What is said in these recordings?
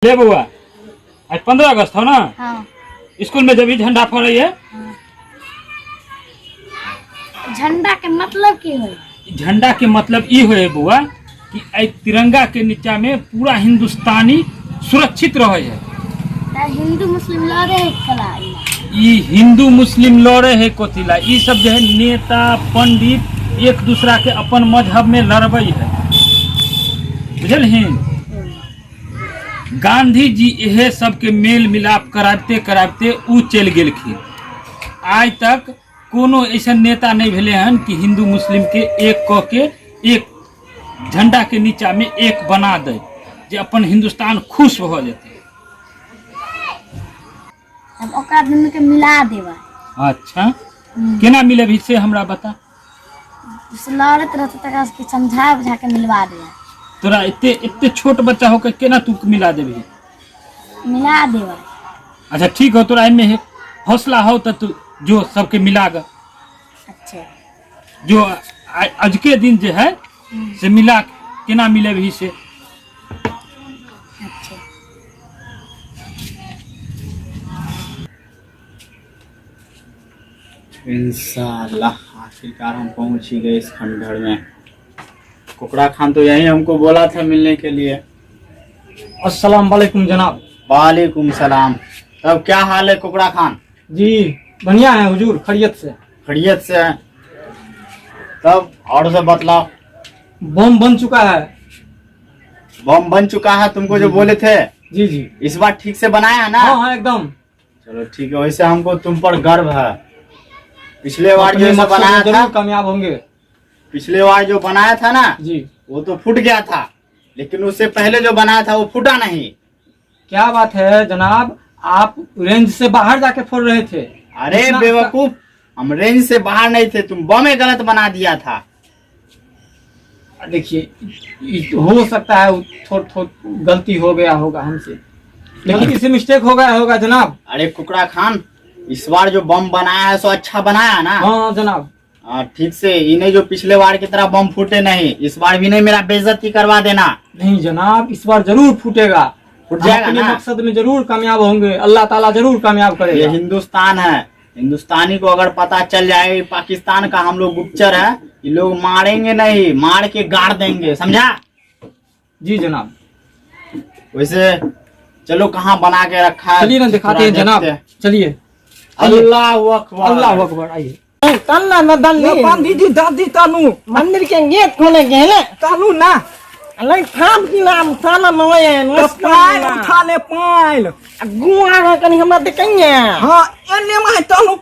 ले बुआ, आज 15 अगस्त हो ना। हाँ। स्कूल में जब भी झंडा फहराई है। हाँ। झंडा के मतलब की है? झंडा के मतलब ई है बुआ कि तिरंगा के नीचा में पूरा हिंदुस्तानी सुरक्षित रहे है। हिंदू मुस्लिम लड़े है कला ई हिंदू मुस्लिम लड़े है कोथिला ई सब जो है नेता पंडित एक दूसरा के अपन मजहब में लड़बे है, बुझल हिंद। गांधी जी यह सब के मेल मिलाप कराते कराते ऊ चल गेलखिन। आज तक कोनो ऐसा नेता नहीं भेले हन कि हिंदू मुस्लिम के एक क के एक झंडा के नीचा में एक बना दे जे अपन हिंदुस्तान खुश हो जाते। हम ओकरा दुनू के मिला देबा। अच्छा केना मिले भी से हमरा बता। लड़त रहते तक के समझा बुझा के मिलवा दे। तोरा इतने इतने छोट बच्चा होकर केना तू मिला देबी? मिला देबा। अच्छा ठीक हो, तोरा इनमें हौसला हो तो तू जो सबके मिला ग। अच्छा जो आज के दिन जो है से मिला केना मिले भी से। अच्छा इंशाल्लाह आखिरकार हम पहुंच ही गए इस खंडहर में। कुकड़ा खान तो यही हमको बोला था मिलने के लिए। अस्सलाम वालेकुम जनाब। वालेकुम सलाम। तब क्या हाल है कुकड़ा खान? जी बढ़िया है हुजूर, खैरियत से। खैरियत से है। तब और सब बतलाओ। बम बन चुका है। बम बन चुका है तुमको जो बोले थे? जी जी इस बार ठीक से बनाया है ना? हाँ हाँ एकदम। चलो ठीक है, वैसे हमको तुम पर गर्व है। पिछले बार जो अपने मकसद बनाया में था जरूर कामयाब होंगे। पिछले बार जो बनाया था ना जी वो तो फूट गया था, लेकिन उससे पहले जो बनाया था वो फूटा नहीं। क्या बात है जनाब, आप रेंज से बाहर जाके फोड़ रहे थे। अरे इतना- बेवकूफ, हम रेंज से बाहर नहीं थे, तुम बम गलत बना दिया था। देखिए हो सकता है थोड़ा गलती हो गया होगा हमसे, लेकिन इससे मिस्टेक हो गया होगा जनाब। अरे कुकड़ा खान, इस बार जो बम बनाया है सो अच्छा बनाया ना? हाँ जनाब। ठीक से, इन्हें जो पिछले बार की तरह बम फूटे नहीं, इस बार भी नहीं मेरा बेइज्जती करवा देना। नहीं जनाब, इस बार जरूर फूटेगा। फूट हम जाएगा अपने ना? मकसद में जरूर कामयाब होंगे, अल्लाह ताला जरूर कामयाब ये करेगा। हिंदुस्तान है, हिंदुस्तानी को अगर पता चल जाए पाकिस्तान का हम लोग गुप्तचर है, ये लोग मारेंगे नहीं, मार के गाड़ देंगे, समझा? जी जनाब। वैसे चलो कहाँ बना के रखा है, चलिए ना दिखाते हैं जनाब, चलिए। अल्लाह अकबर। अल्लाह अकबर। आइए। तन्ना न दल्ली बांधी जी दादी तानू मंदिर के गेट खोले के है तानू ना अलग थाम की नाम थाना नोए पाइल उठा ले पाइल गुआ है कनी हमरा देखेंगे। हां एने में तानू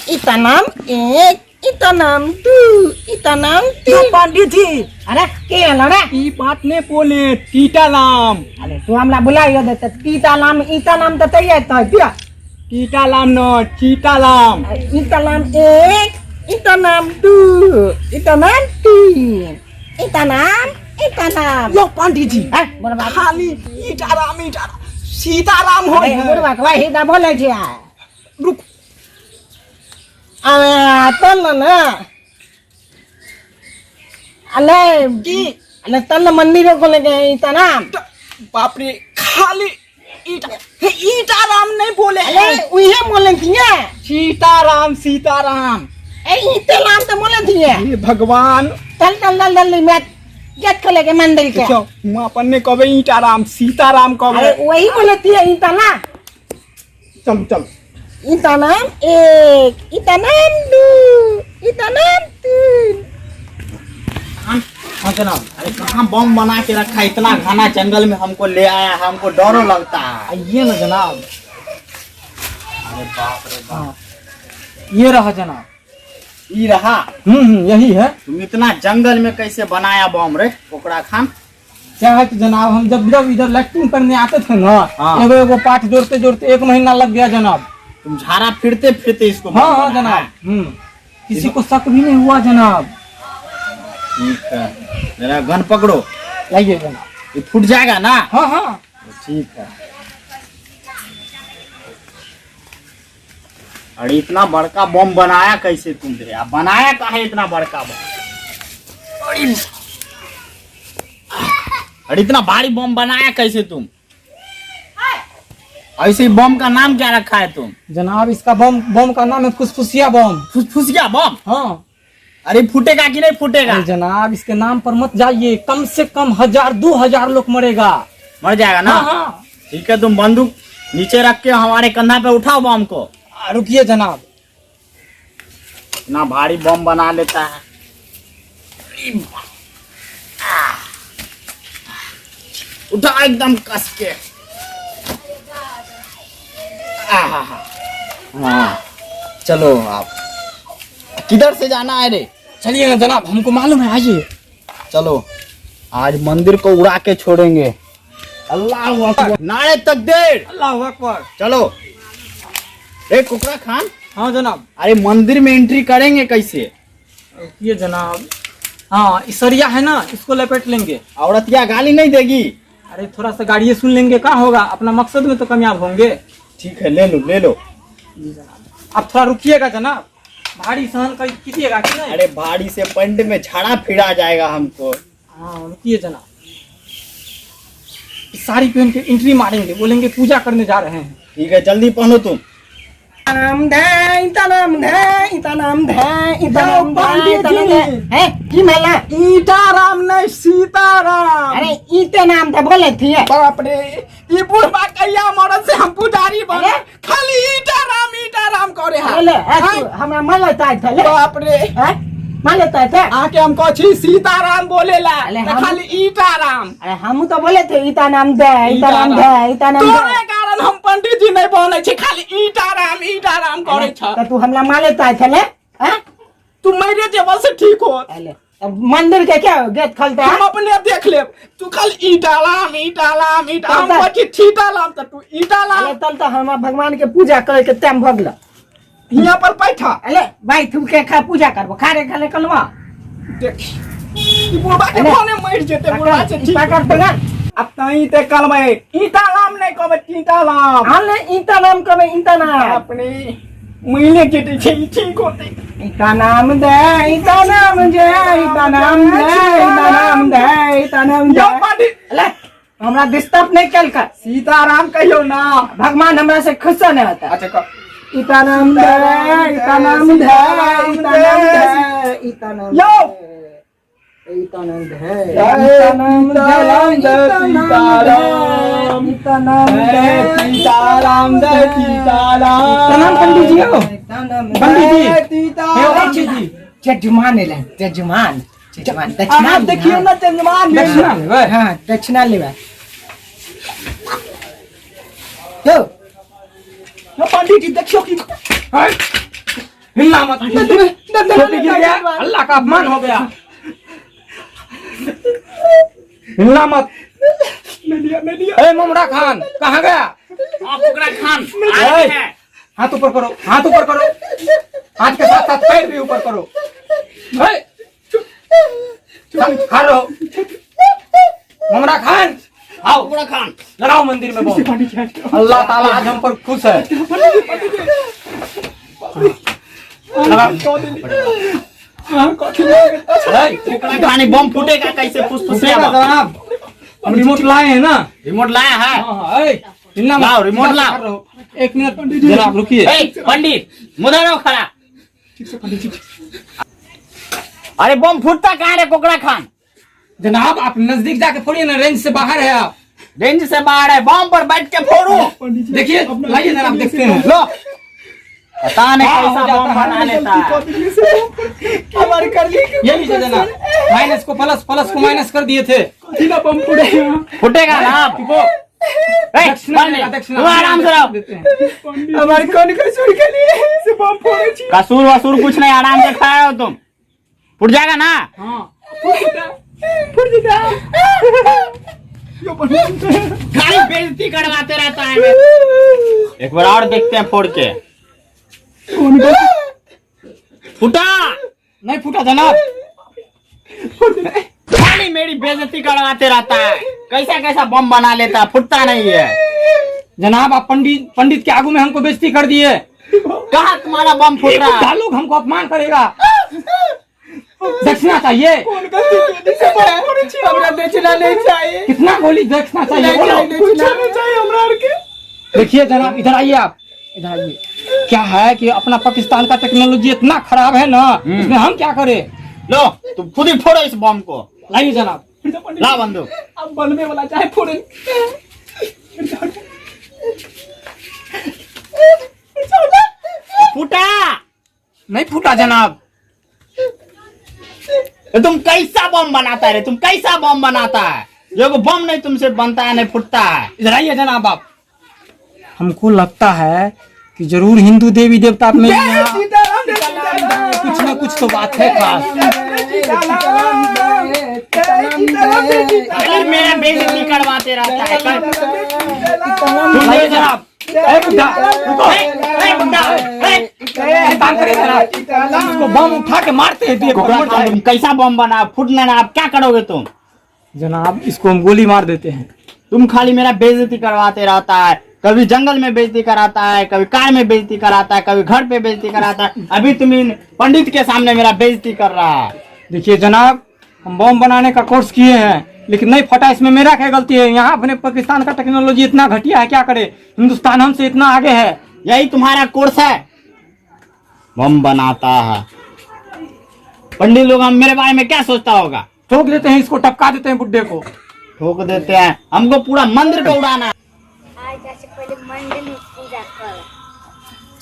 इता नाम एक, इता नाम दू, इता नाम तीन। पंडित जी अरे के लड़ा ई बात ने बोले टीटा नाम। अरे तू हमरा बुलाइयो देते तीता नाम इता नाम तो तैयार था दिया। टीटा नाम न चीटा नाम। इता नाम एक, इता नाम दू, इता नाम तीन, इता नाम लो पंडित जी है बोलबा खाली ईटाराम सीताराम हो अरे बोलबा वही ना बोले छी। रुक अरे तन्ना ना अले की अले तन्ना मंदिर को लेके इता नाम बाप रे, खाली ईटाराम नहीं बोले अले हैं, उहे बोले थिए सीताराम। ए इते नाम तो बोले थिए। हे भगवान, चल मैं गेट खोले के मंदिर के। हम अपन ने कबे ईटाराम सीताराम कबे। अरे वही बोले थिए इता ना चल चल इता नाम एक, इता नाम दू, इता नाम तीन। हाँ जनाब। अरे कहाँ बम बना के रखा है, इतना घना जंगल में हमको ले आया है, हमको डर लगता है। आइए ना जनाब। अरे बाप रे बाप। ये रहा जनाब। ये रहा? यही है। तुम इतना जंगल में कैसे बनाया बम रे कुकड़ा खान? क्या है कि जनाब, हम जब जब इधर लैट्रिन करने आते थे ना, हाँ। एगो एगो पाठ जोड़ते जोड़ते 1 महीना लग गया जनाब। तुम झाड़ा फिरते फिरते इसको बम हाँ हाँ बनाया जनाब। है। किसी को शक भी नहीं हुआ जनाब। ठीक है, मेरा गन पकड़ो। लाइए जनाब। ये फूट जाएगा ना? हाँ हाँ ठीक है। अरे इतना बड़का बम बनाया कैसे तुमने? आप बनाया काहे इतना बड़का बम? अरे इतना भारी बम बनाया कैसे तुम? ऐसे बम का नाम क्या रखा है तुम? जनाब इसका बम का नाम है फुसफुसिया बम। फुसफुसिया बम? हाँ। अरे फूटेगा कि नहीं फूटेगा? अरे जनाब इसके नाम पर मत जाइए, कम से कम 1000-2000 लोग मरेगा। मर जाएगा ना? हाँ। ठीक है, तुम बंदूक नीचे रख के हमारे कंधा पे उठाओ बम को। रुकिए जनाब। इतना भारी बम बना लेता है। उठा एकदम कस के। हाँ चलो, आप किधर से जाना है रे? चलिए ना जनाब, हमको मालूम है, आइए। चलो, आज मंदिर को उड़ा के छोड़ेंगे। अल्लाह अकबर, नारे तकबीर, अल्लाहु अकबर। चलो। ए कुकरा खान। हाँ जनाब। अरे मंदिर में एंट्री करेंगे कैसे? रुकिए जनाब। हाँ, इस सरिया है ना, इसको लपेट लेंगे। औरतिया गाली नहीं देगी? अरे थोड़ा सा गाड़िए सुन लेंगे, क्या होगा, अपना मकसद में तो कामयाब होंगे। ठीक है, ले लो ले लो। आप थोड़ा रुकिएगा जनाब, भारी सहन कर कीजिएगा कि नहीं। अरे भाड़ी से पंड में झाड़ा फिरा जाएगा हमको। हाँ रुकिए जनाब। इस साड़ी पहन के एंट्री मारेंगे, बोलेंगे पूजा करने जा रहे हैं। ठीक है, जल्दी पहनो तुम। की मेला सीताराम नहीं, सीताराम। अरे इते नाम था बोले थी। बाप रे, ये बुढ़वा कैया मरद से हम पुजारी बने, खाली ईटा राम करे हैं। हमरा मन लेता है। बाप रे, मन लेता है। आके हमको छी सीताराम बोलेला, अरे तो हम- खाली ईटा राम। अरे हम तो बोले थे इता नाम दे, इता नाम दे, इता नाम तोरे दे। कारण हम पंडित जी नहीं बने छी, खाली ईटा राम करे छ। तो तू हमरा मान लेता है। तू मेरे जेबल से ठीक हो, मंदिर के क्या गेट खोलता हम है? अपने देख ले। तू खाली ईटा राम हम तो- पछी ठीटा राम, तो तू ईटा अरे राम। तल तो हम भगवान के पूजा करे के टाइम भगल। यहाँ पर बैठा अरे भाई तू के खा पूजा करबो, खारे खाले कलवा देख, ई बुढ़वा के अरे, फोने मर जेते, बुढ़वा से ठीक। पकड़ पकड़। अब तई ते कल में ईटा राम नहीं कहबे, ईटा राम। हाले इता नाम कबे इता नाम। अपने मिले के ठीक होते। इता नाम दे, इता नाम दे, इता नाम दे, इता नाम दे, इता नाम दे। यो पंडित, अरे हमरा डिस्टर्ब नहीं कल कर। सीताराम कहियो ना। भगवान हमरा से खुश नहीं होता। अच्छा कह। इता नाम दे, इता नाम दे, इता नाम दे, इता नाम दे, यो इता नाम दे, इता नाम दे, सीताराम। इता नाम दे, सीताराम दे, सीताराम। प्रणाम पंडित जी हो। पंडित जी, हे पंडित जी, जजमान ले, जजमान जजमान आप देखिए ना जजमान दक्षिणा लेबे। हाँ दक्षिणा लेबे। हो ना पंडित जी देखियो कि हिलना मत, टोपी गिर गया, अल्लाह का अपमान हो गया। हिलना मत। ए मुमरा खान कहाँ गया? कुकरा खान ए, हाथ ऊपर करो, हाथ ऊपर करो, हाथ के साथ साथ पैर भी ऊपर करो। ए, खा रहो मुमरा खान, आओ कुकरा खान। लगाओ मंदिर में बम। अल्लाह ताला आज हम पर खुश है। लगाओ। ए, कुकरा खानी बम फूटेगा कैसे? फुसफुसिया फूटेगा बम। जनाब, हम रिमोट लाए हैं ना। रिमोट लाया है? हाँ, ए, हिलना मत। लाओ, रिमोट लाओ। कर रहो। एक मिनट जनाब रुकिए। ए, पंडित मुदा रहो खड़ा। अरे बम फूटता कहाँ रे कुकरा खान? जनाब आप नजदीक जाके फोड़िए ना, रेंज से बाहर है आप। रेंज से बाहर है, बम पर बैठ के फोड़ो। देखिए, लाइए जनाब देखते हैं। लो, पता नहीं हाँ, कैसा हो जाता बम है। बना लेता है। ये लीजिए जनाब, माइनस को प्लस, प्लस को माइनस कर दिए थे। फूटेगा ना? ए, दक्षिणा पंडित, लेगा, दक्षिणा। तुम आराम से रहो। हमारे कौन कसूर के लिए बम फोड़े छी? कसूर वसूर कुछ नहीं, आराम से खड़ा हो तुम। फूट जाएगा ना? हाँ, फुट जा। गाड़ी बेइज्जती करवाते रहता है। एक बार और देखते हैं फोड़ के। फूटा नहीं फूटा जनाब। खाली मेरी बेइज्जती करवाते रहता है। कैसा कैसा बम बना लेता है, फूटता नहीं है। जनाब आप पंडित के आगू में हमको बेइज्जती कर दिए। कहाँ तुम्हारा बम फूट रहा है? लोग हमको अपमान करेगा। दक्षिणा चाहिए? हमरा दक्षिणा नहीं चाहिए। कितना गोली दक्षिणा चाहिए? बोलो। चाहिए हमरा के। देखिए जनाब, इधर आइए आप, इधर आइए। क्या है कि अपना पाकिस्तान का टेक्नोलॉजी इतना खराब है ना, इसमें हम क्या करें? लो तुम खुद ही फोड़ो इस बम को। लाइए जनाब। ला बंदूक। अब बलमे वाला चाहे फोड़े। फूटा नहीं फूटा जनाब। तुम कैसा बम बनाता है रे? तुम कैसा बम बनाता है? ये को बम नहीं तुमसे बनता है, नहीं फूटता है। इधर आइए जनाब आप। हमको लगता है कि जरूर हिंदू देवी देवता में यहाँ कुछ ना कुछ तो बात है खास। अरे मेरा बेइज्जती करवाते रहता है। सुनिए जनाब। ए बुड्ढा, रुको। ए बुड्ढा, काम करिए जनाब। इसको बम उठा के मारते हैं, तुम कैसा बम बना? फूटने ना, आप क्या करोगे तुम? जनाब इसको हम गोली मार देते हैं। तुम खाली मेरा बेइज्जती करवाते रहता है। कभी जंगल में बेइज्जती कराता है, कभी कार में बेइज्जती कराता है, कभी घर पे बेइज्जती कराता है। अभी तुम इन पंडित के सामने मेरा बेइज्जती कर रहा है। देखिए जनाब, हम बम बनाने का कोर्स किए हैं, लेकिन नहीं फटा। इसमें मेरा क्या गलती है? यहाँ अपने पाकिस्तान का टेक्नोलॉजी इतना घटिया है, क्या करे? हिंदुस्तान हमसे इतना आगे है। यही तुम्हारा कोर्स है? बम बनाता है। पंडित लोग हम मेरे बारे में क्या सोचता होगा? ठोक देते हैं, इसको टपका देते हैं बुड्ढे को। ठोक देते हैं। हमको पूरा मंदिर को उड़ाना है। आज जैसे पहले मंदिर में पूजा कर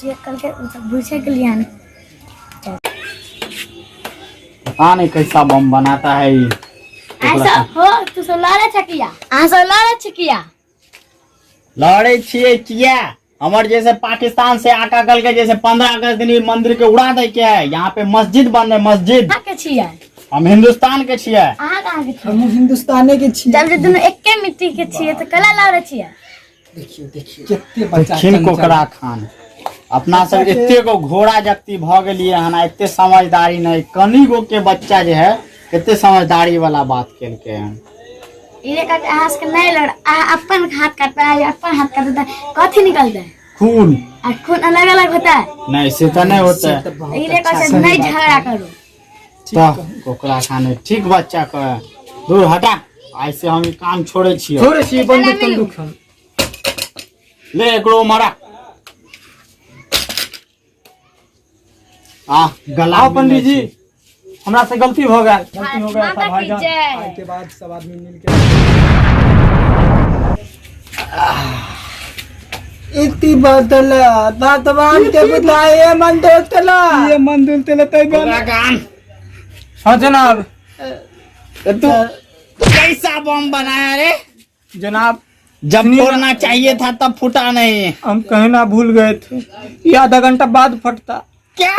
चेक करके मतलब पूछे के लिए आने। पता नहीं कैसा बम बनाता है ये। ऐसा हो तू सब लड़े छकिया ऐसा लड़े छकिया लड़े छिए किया हमारे जैसे पाकिस्तान से आका कल के जैसे 15 अगस्त दिन ई मंदिर के उड़ा दे क्या है? यहाँ पे मस्जिद बन है, मस्जिद। कहाँ के छिया हम हिंदुस्तान के छिए। अहाँ कहाँ के छिया? हम हिंदुस्तानी के छी। जब जे दोनों एके मिट्टी के छिए तो कला लड़े छिया। देखिए देखिए कितने बच्चा दक्षिण कोकरा खान अपना सब इतने को घोड़ा जगती भ गेलिए हना, इतने समझदारी नहीं। कनी गो के बच्चा जो है इतने समझदारी वाला बात खेल के हैं। इरे का आहास के नहीं लड़ अपन हाथ काटता है, अपन हाथ काटता है, कथी निकलता है? खून। और खून अलग अलग होता है। नहीं से तो नहीं होता है। इरे का से नहीं झगड़ा करो। तो कोकरा खाने ठीक बच्चा को दूर हटा। ऐसे हम ई काम छोड़े छिए। छोड़े छिए बंदूक तंदूक हम। ले एकरो मारा। गला आओ पंडित जी, हमरा से गलती हो गया। गलती हो गया था माता की भाईजान। जय। के बाद सब आदमी मिल के इतनी बदला भगवान के बुलाए मंदिर तला ये मंदिर तला कोकरा खान हाँ जनाब। तू कैसा बम बनाया रे? जनाब जब फोड़ना चाहिए था तब फूटा नहीं। हम कहना भूल गए थे, ये आधा घंटा बाद फटता। क्या?